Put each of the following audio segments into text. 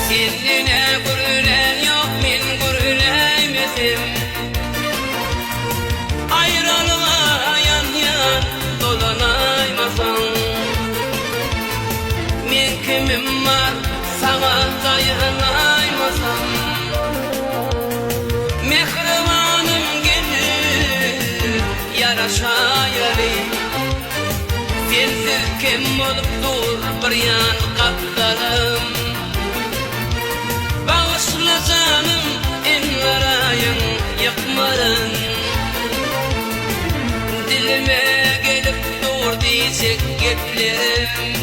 Kendine gürülen yok, men gürüleymedim. Ayrılığa yan yan dolanaymasan. Men kimim var, sana dayanaymasam. Mehribanım gelir, yaraşayali. Sensiz kim olup dur bir yan kaplarım. Bağışla canım, enlarayın yakmarın. Dilime gelip dur diyecek geplerim.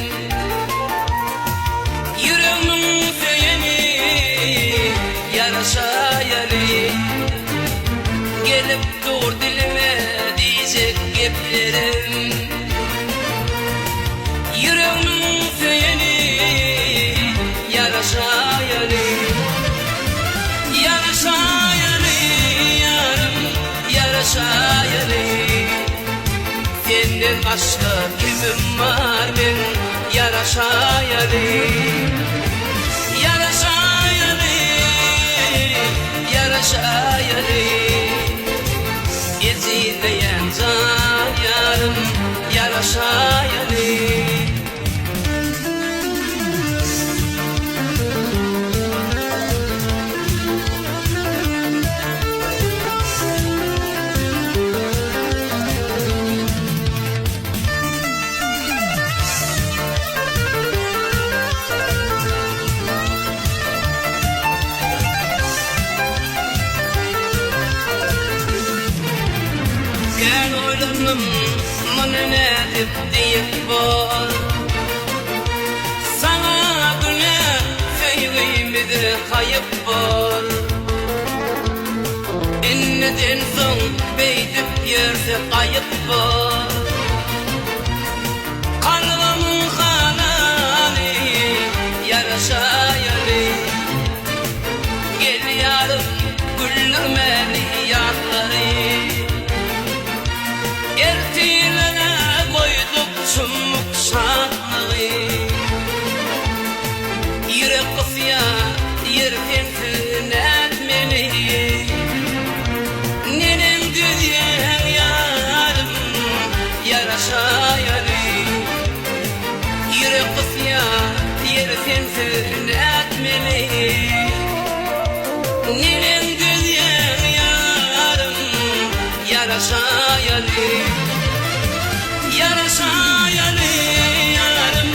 Yüreğimin söyeni yaraşayali. Gelip dur dilime diyecek geplerim. Yüreğimin söyeni yaraşayali. Yaraşayali yarım, yaraşayali. Senden başka kimim var ben, yaraşayali. Yaraşayali, yaraşayali. Ezileyen can yarım, yaraşayali. Gel oylanım, bana ne deyip var. Sana güne feyvimizde kayıp var. Enneden son beydip yerse kayıp var. Kalbamın kanani yaraşayali. Gel yarım güldürmeli yarları. Ertilene koyduk çumuk şanlığı. Yürek kısya yerkensin etmeni. Nenem güzel yarım yaraşayali. Yürek kısya yerkensin etmeni. Nenem güzel yarım yaraşayali. Yaraşayali yarım,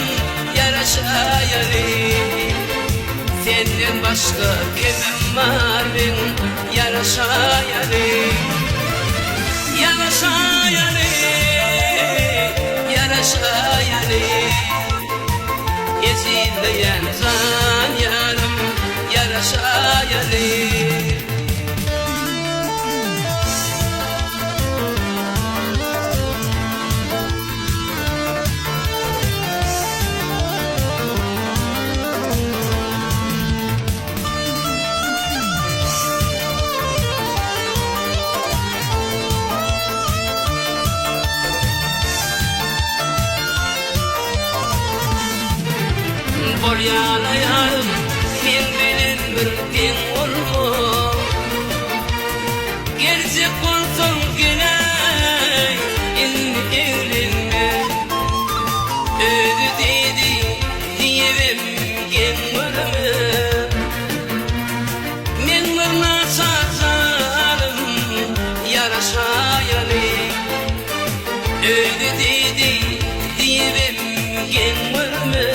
yaraşayali. Senden başka kimim var ben, yaraşayali. Yaraşayali, yaraşayali. Ezileyen can yarım, yaraşayali. Bol yalayarım, men bilen bir ten olma. Gerçek olsan gene endi evlenme. Öldü dedi diyevem gen ölme. Men mırna çarşarım yaraşayali. Öldü dedi diyevem gen ölme.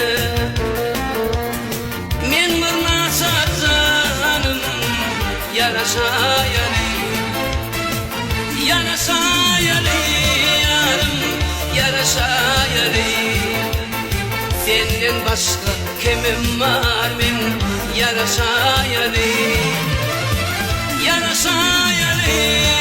Yaraşayali, yaraşayali yarım, yaraşayali. Senden başka kimim var ben, yaraşayali. Yaraşayali.